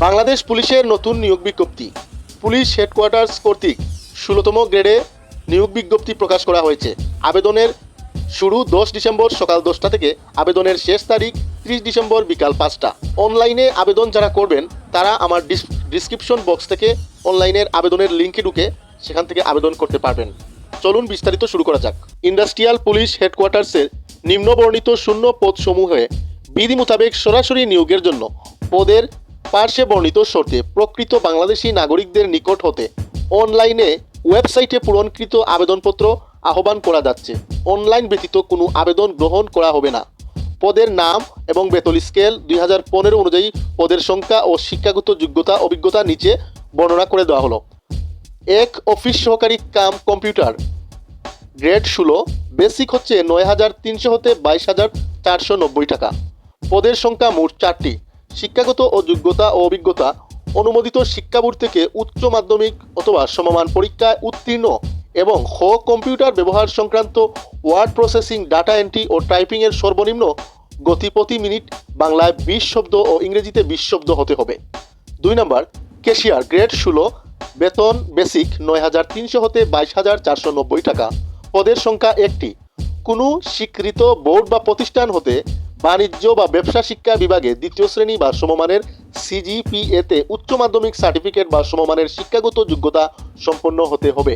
বাংলাদেশ পুলিশের নতুন নিয়োগ বিজ্ঞপ্তি। পুলিশ হেডকোয়ার্টার্স কর্তৃক ১৬তম গ্রেডে নিয়োগ বিজ্ঞপ্তি প্রকাশ করা হয়েছে। আবেদনের শুরু ১০ ডিসেম্বর সকাল ১০টা থেকে, আবেদনের শেষ তারিখ ৩০ ডিসেম্বর বিকাল ৫টা। অনলাইনে আবেদন যারা করবেন তারা আমার ডিসক্রিপশন বক্স থেকে অনলাইনের আবেদনের লিঙ্কে ঢুকে সেখান থেকে আবেদন করতে পারবেন। চলুন বিস্তারিত শুরু করা যাক। ইন্ডাস্ট্রিয়াল পুলিশ হেডকোয়ার্টার্সের নিম্নবর্ণিত শূন্য পদসমূহে বিধি মোতাবেক সরাসরি নিয়োগের জন্য পদের পার্শ্বে বর্ণিত শর্তে প্রকৃত বাংলাদেশি নাগরিকদের নিকট হতে অনলাইনে ওয়েবসাইটে পূরণকৃত আবেদনপত্র আহ্বান করা যাচ্ছে। অনলাইন ব্যতীত কোনো আবেদন গ্রহণ করা হবে না। পদের নাম এবং বেতন স্কেল 2015 অনুযায়ী পদের সংখ্যা ও শিক্ষাগত যোগ্যতা অভিজ্ঞতা নিচে বর্ণনা করে দেওয়া হলো। ১ অফিস সহকারী কাম কম্পিউটার, গ্রেড 16, বেসিক হচ্ছে ৯,৩০০ হতে ২২,৪৯০ টাকা। পদের সংখ্যা মোট 4টি। শিক্ষাগত ও যোগ্যতা ও অভিজ্ঞতা অনুমোদিত শিক্ষা বোর্ড থেকে উচ্চ মাধ্যমিক অথবা সমমান পরীক্ষায় উত্তীর্ণ এবং কম্পিউটার ব্যবহার সংক্রান্ত ওয়ার্ড প্রসেসিং, ডাটা এন্ট্রি ও টাইপিংয়ের সর্বনিম্ন গতি প্রতি মিনিট বাংলায় 20 শব্দ ও ইংরেজিতে 20 শব্দ হতে হবে। 2 নম্বর ক্যাশিয়ার, গ্রেড 16, বেতন বেসিক ৯,৩০০ হতে ২২,৪৯০ টাকা। পদের সংখ্যা 1টি। কোনো স্বীকৃত বোর্ড বা প্রতিষ্ঠান হতে বাণিজ্য বা ব্যবসা শিক্ষা বিভাগে 2য় শ্রেণী বা সমমানের সিজিপিএতে উচ্চ মাধ্যমিক সার্টিফিকেট বা সমমানের শিক্ষাগত যোগ্যতা সম্পন্ন হতে হবে।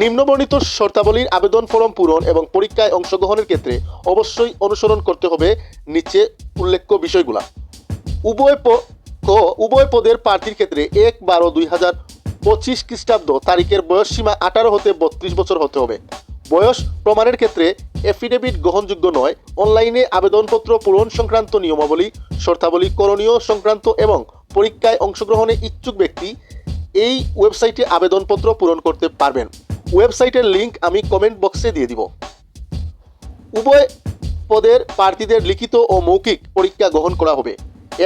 নিম্নবর্ণিত শর্তাবলীর আবেদন ফরম পূরণ এবং পরীক্ষায় অংশগ্রহণের ক্ষেত্রে অবশ্যই অনুসরণ করতে হবে নিচে উল্লেখ্য বিষয়গুলা। উভয় পদের প্রার্থীর ক্ষেত্রে ১/১২/২০২৫ খ্রিস্টাব্দ তারিখের বয়সসীমা 18 হতে 32 বছর হতে হবে। বয়স প্রমাণের ক্ষেত্রে এফিডেভিট গ্রহণযোগ্য নয়। অনলাইনে আবেদনপত্র পূরণ সংক্রান্ত নিয়মাবলী, শর্তাবলী, করণীয় সংক্রান্ত এবং পরীক্ষায় অংশগ্রহণে ইচ্ছুক ব্যক্তি এই ওয়েবসাইটে আবেদনপত্র পূরণ করতে পারবেন। ওয়েবসাইটের লিঙ্ক আমি কমেন্ট বক্সে দিয়ে দিব। উভয় পদের প্রার্থীদের লিখিত ও মৌখিক পরীক্ষা গ্রহণ করা হবে।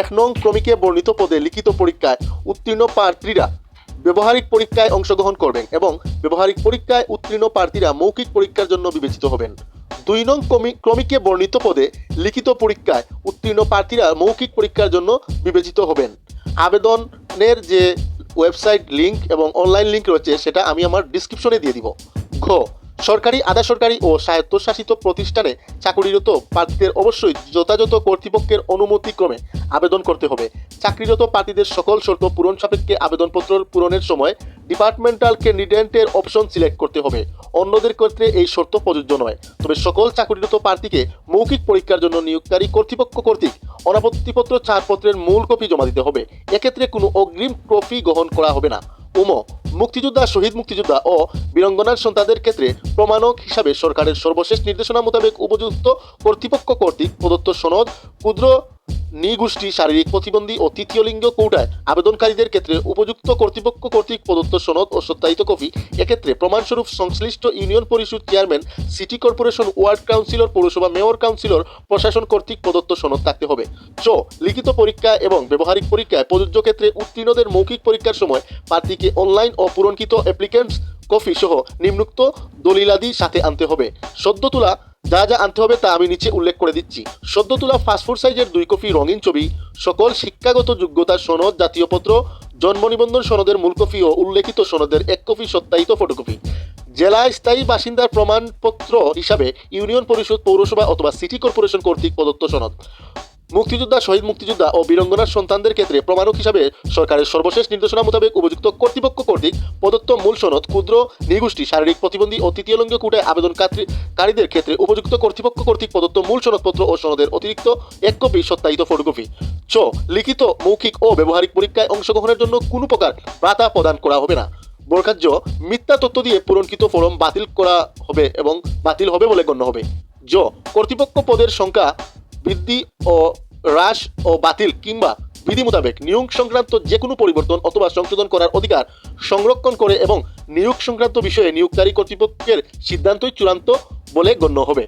১ নং ক্রমিকে বর্ণিত পদে লিখিত পরীক্ষায় উত্তীর্ণ প্রার্থীরা ব্যবহারিক পরীক্ষায় অংশগ্রহণ করবেন এবং ব্যবহারিক পরীক্ষায় উত্তীর্ণ প্রার্থীরা মৌখিক পরীক্ষার জন্য বিবেচিত হবেন। ২ নং ক্রমিকে বর্ণিত পদে লিখিত পরীক্ষায় উত্তীর্ণ প্রার্থীরা মৌখিক পরীক্ষার জন্য বিবেচিত হবেন। আবেদনের যে ওয়েবসাইট লিঙ্ক এবং অনলাইন লিঙ্ক রয়েছে সেটা আমি আমার ডিসক্রিপশনে দিয়ে দিব। ঘ, সরকারি, আধা সরকারি ও স্বায়ত্তশাসিত প্রতিষ্ঠানে চাকরিরত প্রার্থীদের অবশ্যই যথাযথ কর্তৃপক্ষের অনুমতিক্রমে আবেদন করতে হবে। চাকরিরত প্রার্থীদের সকল শর্ত পূরণ সাপেক্ষে আবেদনপত্র পূরণের সময় ডিপার্টমেন্টাল ক্যান্ডিডেটের অপশন সিলেক্ট করতে হবে। অন্যদের ক্ষেত্রে এই শর্ত প্রযোজ্য নয়। তবে সকল চাকরিরত প্রার্থীকে মৌখিক পরীক্ষার জন্য নিয়োগকারী কর্তৃপক্ষ কর্তৃক অনাপত্তিপত্র ছাড়পত্রের মূল কপি জমা দিতে হবে। এক্ষেত্রে কোনো অগ্রিম কপি গ্রহণ করা হবে না। মুক্তিযোদ্ধা, শহীদ মুক্তিযোদ্ধা ও বীরাঙ্গনার সন্তানদের ক্ষেত্রে প্রমাণক হিসাবে সরকারের সর্বশেষ নির্দেশনা মোতাবেক উপযুক্ত কর্তৃপক্ষ কর্তৃক প্রদত্ত সনদ, ক্ষুদ্র নৃগোষ্ঠী, শারীরিক প্রতিবন্ধী ও তৃতীয় লিঙ্গ কোটায় আবেদনকারীদের ক্ষেত্রে উপযুক্ত কর্তৃপক্ষ কর্তৃক প্রদত্ত সনদ ও সত্যায়িত কপি। এক্ষেত্রে প্রমাণস্বরূপ সংশ্লিষ্ট ইউনিয়ন পরিষদ chairman, city corporation, ward councillor, পৌরসভা মেয়র, কাউন্সিলর, প্রশাসন কর্তৃক প্রদত্ত সনদ থাকতে হবে। লিখিত পরীক্ষা এবং ব্যবহারিক পরীক্ষায় প্রযোজ্য ক্ষেত্রে উত্তীর্ণদের মৌখিক পরীক্ষার সময় প্রার্থীকে অনলাইন ও পূরণকৃত অ্যাপ্লিকেন্টস কপি সহ নিম্নোক্ত দলিলাদি সাথে আনতে হবে। সদ্য তোলা যা আনতে হবে তা আমি নিচে উল্লেখ করে দিচ্ছি। সদ্য তোলা পাসপোর্ট সাইজের 2 কপি রঙিন ছবি, সকল শিক্ষাগত যোগ্যতার সনদ, জাতীয়পত্র, জন্ম নিবন্ধন সনদের মূল কপি ও উল্লেখিত সনদের 1 কপি সত্যায়িত ফটোকপি। জেলায় স্থায়ী বাসিন্দার প্রমাণপত্র হিসাবে ইউনিয়ন পরিষদ, পৌরসভা অথবা সিটি কর্পোরেশন কর্তৃক প্রদত্ত সনদ। মুক্তিযোদ্ধা, শহীদ মুক্তিযোদ্ধা ও বীরাঙ্গনার সন্তানদের ক্ষেত্রে প্রমাণক হিসাবে সরকারের সর্বশেষ নির্দেশনা মোতাবেক উপযুক্ত কর্তৃপক্ষ কর্তৃক প্রদত্ত মূল সনদ। ক্ষুদ্র নৃগোষ্ঠী, শারীরিক প্রতিবন্ধী ও তৃতীয় লিঙ্গ কোটায় আবেদনকারীদের ক্ষেত্রে উপযুক্ত কর্তৃপক্ষ কর্তৃক প্রদত্ত মূল সনদপত্র ও সনদের অতিরিক্ত 1 কপি সত্যায়িত ফটোকপি। লিখিত, মৌখিক ও ব্যবহারিক পরীক্ষায় অংশগ্রহণের জন্য কোনো প্রকার ভাতা প্রদান করা হবে না। বরখাস্ত, মিথ্যা তথ্য দিয়ে পূরণকৃত ফরম বাতিল করা হবে এবং বাতিল হবে বলে গণ্য হবে। কর্তৃপক্ষ পদের সংখ্যা বৃদ্ধি ও হ্রাস ও বাতিল কিংবা বিধি মোতাবেক নিয়োগ সংক্রান্ত যে কোনো পরিবর্তন অথবা সংশোধন করার অধিকার সংরক্ষণ করে এবং নিয়োগ সংক্রান্ত বিষয়ে নিয়োগকারী কর্তৃপক্ষের সিদ্ধান্তই চূড়ান্ত বলে গণ্য হবে।